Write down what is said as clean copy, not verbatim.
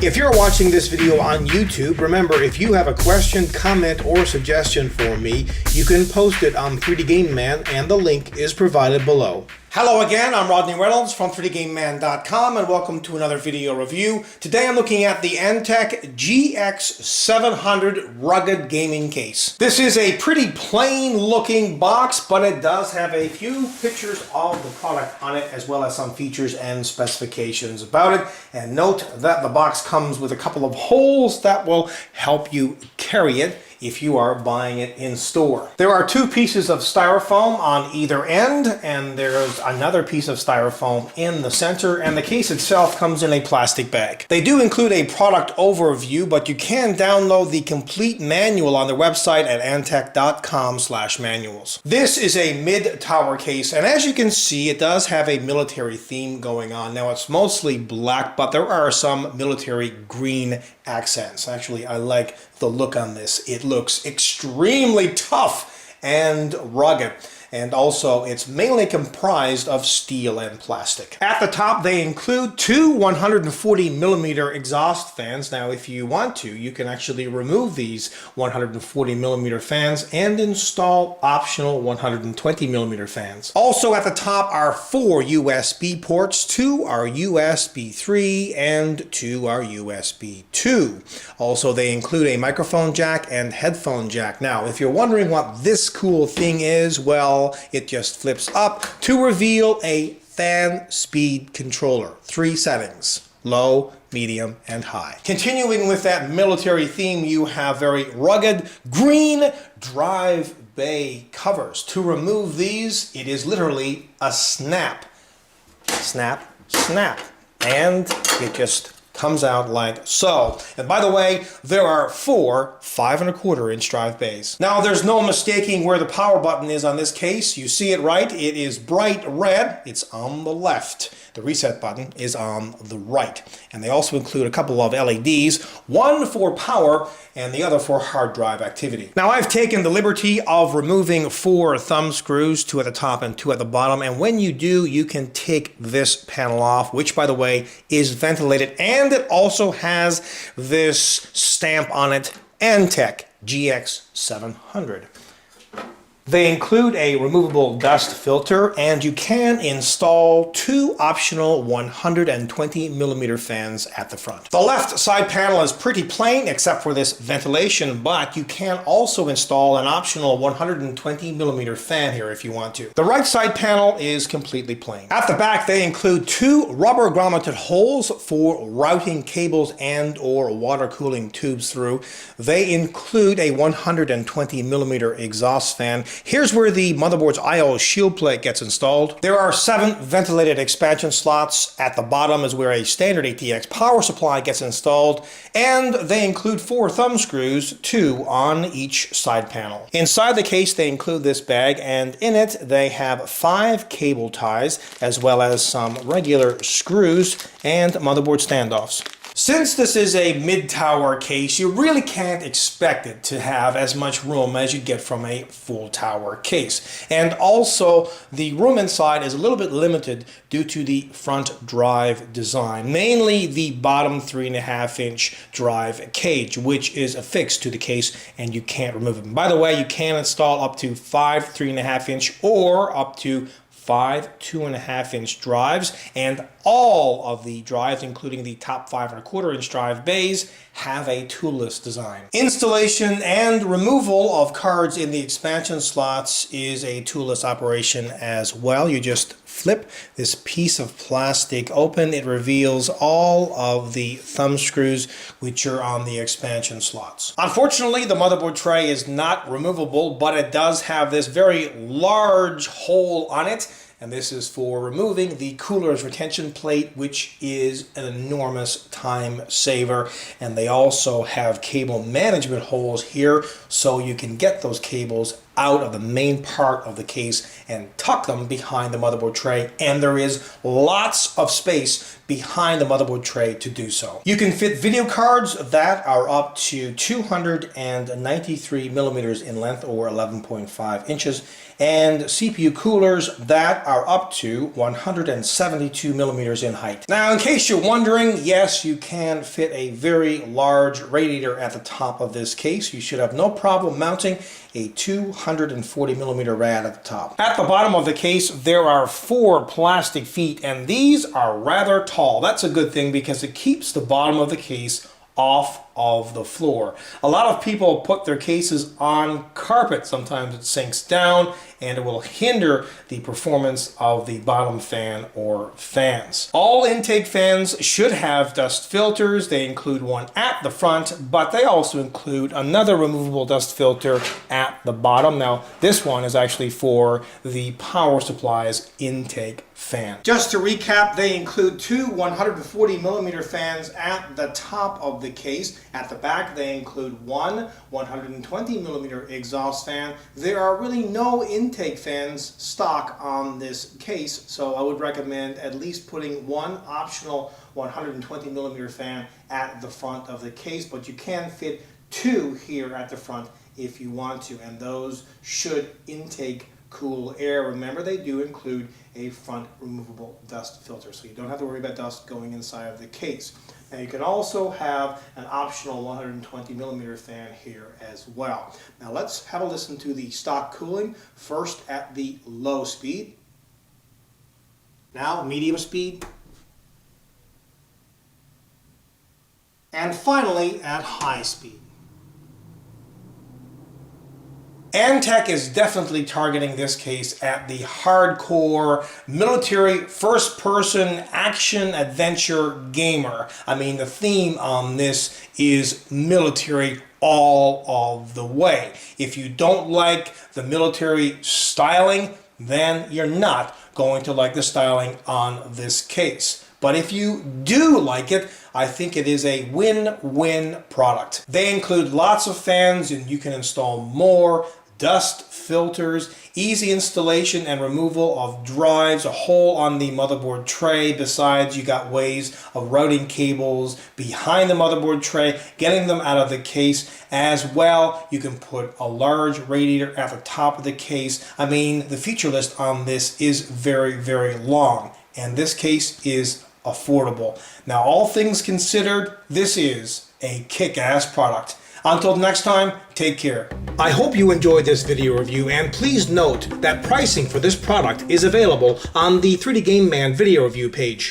If you're watching this video on YouTube, remember, if you have a question, comment, or suggestion for me, you can post it on 3D Game Man, and the link is provided below. Hello again, I'm Rodney Reynolds from 3dgameman.com, and welcome to another video review. Today I'm looking at the Antec GX700 rugged gaming case. This is a pretty plain looking box, but it does have a few pictures of the product on it, as well as some features and specifications about it. And note that the box comes with a couple of holes that will help you carry it if you are buying it in store. There are two pieces of styrofoam on either end, and there's another piece of styrofoam in the center, and the case itself comes in a plastic bag. They do include a product overview, but you can download the complete manual on their website at antec.com/manuals. This is a mid-tower case, and as you can see, it does have a military theme going on. Now, it's mostly black, but there are some military green accents. Actually, I like the look on this. It looks extremely tough and rugged. And also, it's mainly comprised of steel and plastic. At the top, they include two 140mm exhaust fans. Now, if you want to, you can actually remove these 140mm fans and install optional 120mm fans. Also at the top are four USB ports. Two are USB 3 and two are USB 2. Also, they include a microphone jack and headphone jack. Now, if you're wondering what this cool thing is, well, it just flips up to reveal a fan speed controller. 3 settings: low, medium, and high. Continuing with that military theme, you have very rugged green drive bay covers. To remove these, it is literally a snap. Snap, snap. And it just comes out like so. And by the way, there are four 5¼ drive bays. Now, there's no mistaking where the power button is on this case. You see it right. It is bright red. It's on the left. The reset button is on the right. And they also include a couple of LEDs, one for power and the other for hard drive activity. Now, I've taken the liberty of removing 4 thumb screws, 2 at the top and 2 at the bottom. And when you do, you can take this panel off, which, by the way, is ventilated. And it also has this stamp on it, Antec GX700. They include a removable dust filter, and you can install 2 optional 120mm fans at the front. The left side panel is pretty plain except for this ventilation, but you can also install an optional 120mm fan here if you want to. The right side panel is completely plain. At the back, they include 2 rubber grommeted holes for routing cables and or water cooling tubes through. They include a 120mm exhaust fan. Here's where the motherboard's I/O shield plate gets installed. There are 7 ventilated expansion slots. At the bottom is where a standard ATX power supply gets installed, and they include 4 thumb screws, 2 on each side panel. Inside the case, they include this bag, and in it they have 5 cable ties, as well as some regular screws and motherboard standoffs. Since this is a mid-tower case, you really can't expect it to have as much room as you get from a full tower case. And also, the room inside is a little bit limited due to the front drive design, mainly the bottom 3.5-inch drive cage, which is affixed to the case and you can't remove it. And by the way, you can install up to 5 3.5-inch or up to 5 2.5-inch drives, and all of the drives, including the top 5¼ drive bays, have a toolless design. Installation and removal of cards in the expansion slots is a toolless operation as well. You just flip this piece of plastic open. It reveals all of the thumb screws which are on the expansion slots. Unfortunately, the motherboard tray is not removable, but it does have this very large hole on it. And this is for removing the cooler's retention plate, which is an enormous time saver. And they also have cable management holes here, so you can get those cables out of the main part of the case and tuck them behind the motherboard tray, and there is lots of space behind the motherboard tray to do so. You can fit video cards that are up to 293 millimeters in length or 11.5 inches, and CPU coolers that are up to 172 millimeters in height. Now, in case you're wondering, yes, you can fit a very large radiator at the top of this case. You should have no problem mounting a 240 millimeter rad at the top. At the bottom of the case, there are 4 plastic feet, and these are rather tall. That's a good thing because it keeps the bottom of the case off of the floor. A lot of people put their cases on carpet. Sometimes it sinks down and it will hinder the performance of the bottom fan or fans. All intake fans should have dust filters. They include one at the front, but they also include another removable dust filter at the bottom. Now, this one is actually for the power supply's intake fan. Just to recap, they include 2 140 millimeter fans at the top of the case. At the back, they include 1 120 millimeter exhaust fan. There are really no intake fans stock on this case, so I would recommend at least putting one optional 120 millimeter fan at the front of the case, but you can fit 2 here at the front if you want to, and those should intake cool air. Remember, they do include a front removable dust filter, so you don't have to worry about dust going inside of the case. Now, you can also have an optional 120 millimeter fan here as well. Now, let's have a listen to the stock cooling, first at the low speed, now medium speed, and finally at high speed. Antec is definitely targeting this case at the hardcore military first-person action adventure gamer. I mean, the theme on this is military all of the way. If you don't like the military styling, then you're not going to like the styling on this case. But if you do like it, I think it is a win-win product. They include lots of fans, and you can install more, dust filters, easy installation and removal of drives, a hole on the motherboard tray. Besides, you got ways of routing cables behind the motherboard tray, getting them out of the case as well. You can put a large radiator at the top of the case. I mean, the feature list on this is very, very long, and this case is affordable. Now, all things considered, this is a kick-ass product. Until next time, take care. I hope you enjoyed this video review, and please note that pricing for this product is available on the 3D Game Man video review page.